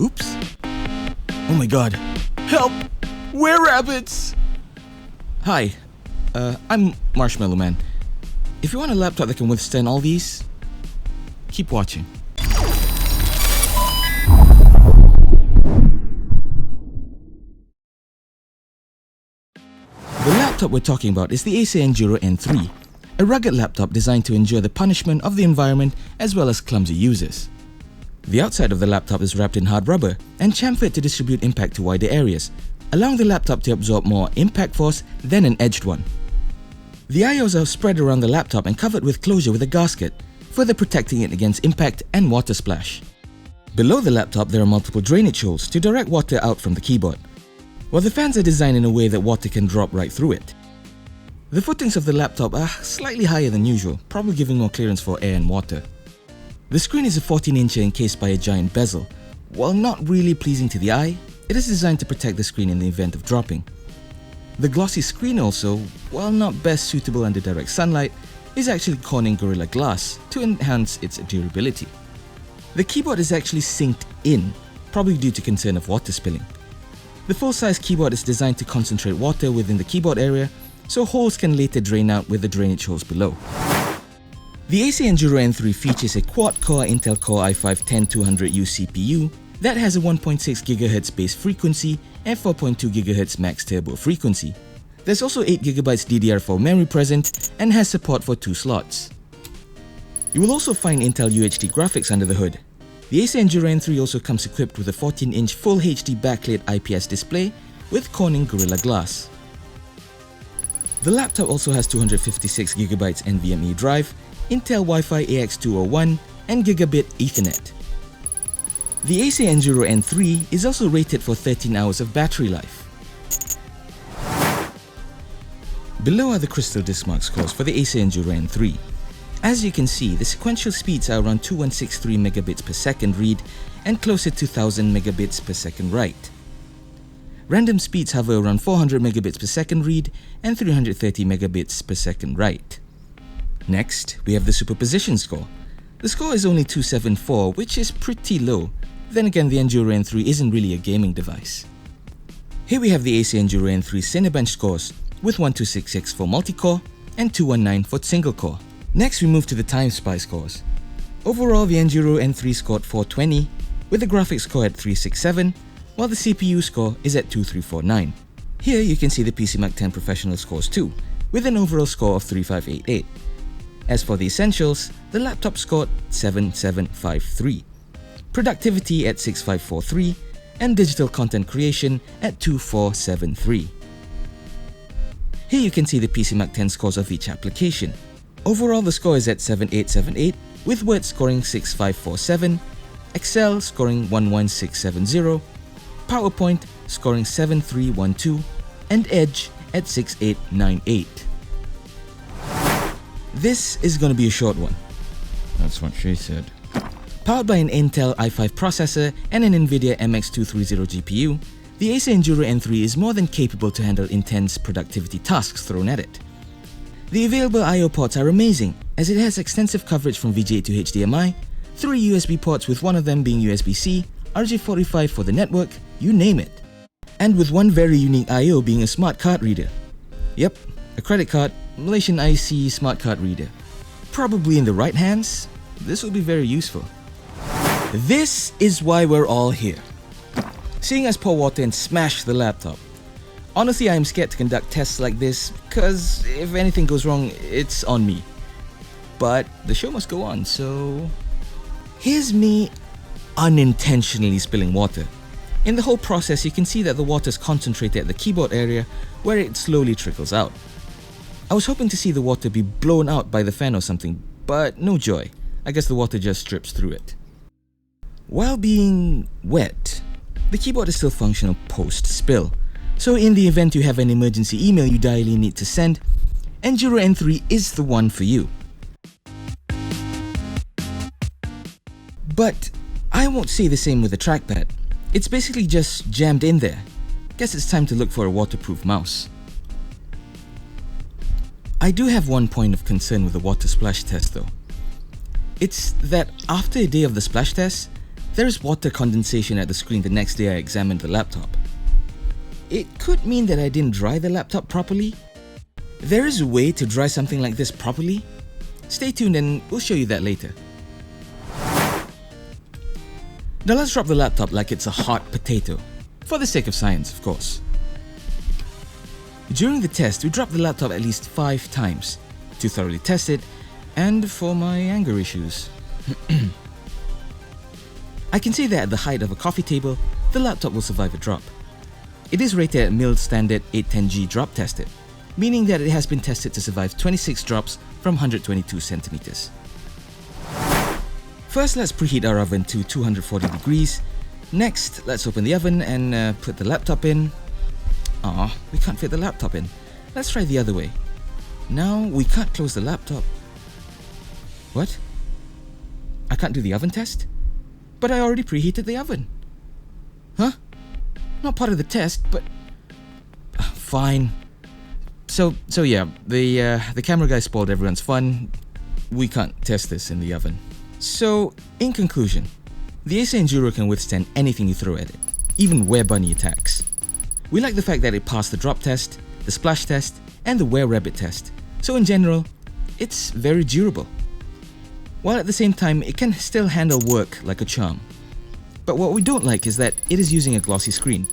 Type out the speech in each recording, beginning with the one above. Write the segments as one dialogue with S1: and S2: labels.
S1: Oops. Oh my god. Help! We're rabbits! Hi, I'm Marshmallow Man. If you want a laptop that can withstand all these, keep watching. The laptop we're talking about is the Acer Enduro N3, a rugged laptop designed to endure the punishment of the environment as well as clumsy users. The outside of the laptop is wrapped in hard rubber and chamfered to distribute impact to wider areas, allowing the laptop to absorb more impact force than an edged one. The I/Os are spread around the laptop and covered with closure with a gasket, further protecting it against impact and water splash. Below the laptop there are multiple drainage holes to direct water out from the keyboard, while the fans are designed in a way that water can drop right through it. The footings of the laptop are slightly higher than usual, probably giving more clearance for air and water. The screen is a 14-incher encased by a giant bezel. While not really pleasing to the eye, it is designed to protect the screen in the event of dropping. The glossy screen also, while not best suitable under direct sunlight, is actually Corning Gorilla Glass to enhance its durability. The keyboard is actually sinked in, probably due to concern of water spilling. The full-size keyboard is designed to concentrate water within the keyboard area, so holes can later drain out with the drainage holes below. The Acer Enduro N3 features a quad-core Intel Core i5-10200U CPU that has a 1.6 GHz base frequency and 4.2 GHz max turbo frequency. There's also 8 GB DDR4 memory present and has support for 2 slots. You will also find Intel UHD graphics under the hood. The Acer Enduro N3 also comes equipped with a 14-inch Full HD backlit IPS display with Corning Gorilla Glass. The laptop also has 256 GB NVMe drive, Intel Wi-Fi AX201 and Gigabit Ethernet. The Acer Enduro N3 is also rated for 13 hours of battery life. Below are the Crystal Diskmark scores for the Acer Enduro N3. As you can see, the sequential speeds are around 2163 megabits per second read and closer to 1000 megabits per second write. Random speeds hover around 400 megabits per second read and 330 megabits per second write. Next, we have the superposition score. The score is only 274, which is pretty low. Then again, the Enduro N3 isn't really a gaming device. Here we have the Acer Enduro N3 Cinebench scores with 1266 for multi-core and 219 for single-core. Next, we move to the TimeSpy scores. Overall, the Enduro N3 scored 420, with the graphics score at 367, while the CPU score is at 2349. Here you can see the PCMark 10 Professional scores too, with an overall score of 3588. As for the essentials, the laptop scored 7753, productivity at 6543, and digital content creation at 2473. Here you can see the PCMark 10 scores of each application. Overall, the score is at 7878, with Word scoring 6547, Excel scoring 11670, PowerPoint scoring 7312, and Edge at 6898. This is going to be a short one. That's what she said. Powered by an Intel i5 processor and an NVIDIA MX230 GPU, the Acer Enduro N3 is more than capable to handle intense productivity tasks thrown at it. The available I/O ports are amazing, as it has extensive coverage from VGA to HDMI, 3 USB ports with one of them being USB-C, RJ45 for the network, you name it. And with one very unique I/O being a smart card reader. Yep, a credit card, Malaysian IC smart card reader. Probably in the right hands, this will be very useful. This is why we're all here. Seeing us pour water and smash the laptop. Honestly, I am scared to conduct tests like this, cause if anything goes wrong, it's on me. But the show must go on, so... Here's me unintentionally spilling water. In the whole process, you can see that the water is concentrated at the keyboard area where it slowly trickles out. I was hoping to see the water be blown out by the fan or something, but no joy. I guess the water just drips through it. While being wet, the keyboard is still functional post-spill. So in the event you have an emergency email you direly need to send, Enduro N3 is the one for you. But I won't say the same with the trackpad. It's basically just jammed in there. Guess it's time to look for a waterproof mouse. I do have one point of concern with the water splash test though. It's that after a day of the splash test, There is water condensation at the screen the next day I examined the laptop. It could mean that I didn't dry the laptop properly. There is a way to dry something like this properly. Stay tuned and we'll show you that later. Now let's drop the laptop like it's a hot potato. For the sake of science, of course. During the test, we dropped the laptop at least 5 times to thoroughly test it and for my anger issues. I can say that at the height of a coffee table, the laptop will survive a drop. It is rated at MIL standard 810G drop tested, meaning that it has been tested to survive 26 drops from 122 centimeters. First, let's preheat our oven to 240 degrees. Next, let's open the oven and put the laptop in. We can't fit the laptop in. Let's try the other way. Now, we can't close the laptop. What? I can't do the oven test? But I already preheated the oven. Huh? Not part of the test, but... fine. So yeah, the camera guy spoiled everyone's fun. We can't test this in the oven. So, in conclusion, the Acer Enduro can withstand anything you throw at it, even were bunny attacks. We like the fact that it passed the drop test, the splash test, and the wear rabbit test. So in general, it's very durable. While at the same time, it can still handle work like a charm. But what we don't like is that it is using a glossy screen.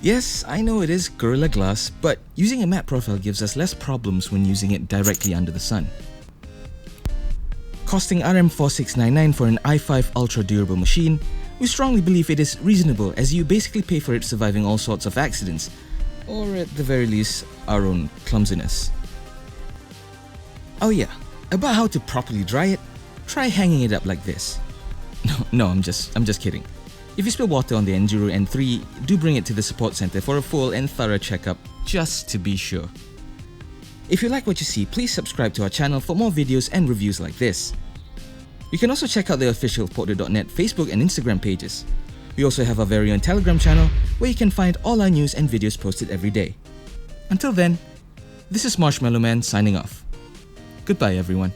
S1: Yes, I know it is Gorilla Glass, but using a matte profile gives us less problems when using it directly under the sun. Costing RM4699 for an i5 ultra durable machine, we strongly believe it is reasonable as you basically pay for it surviving all sorts of accidents, or at the very least, our own clumsiness. Oh yeah, about how to properly dry it, try hanging it up like this. No, I'm just kidding. If you spill water on the Enduro N3, do bring it to the support center for a full and thorough checkup, just to be sure. If you like what you see, please subscribe to our channel for more videos and reviews like this. You can also check out the official Porter.net Facebook and Instagram pages. We also have our very own Telegram channel where you can find all our news and videos posted every day. Until then, this is Marshmallow Man signing off. Goodbye everyone.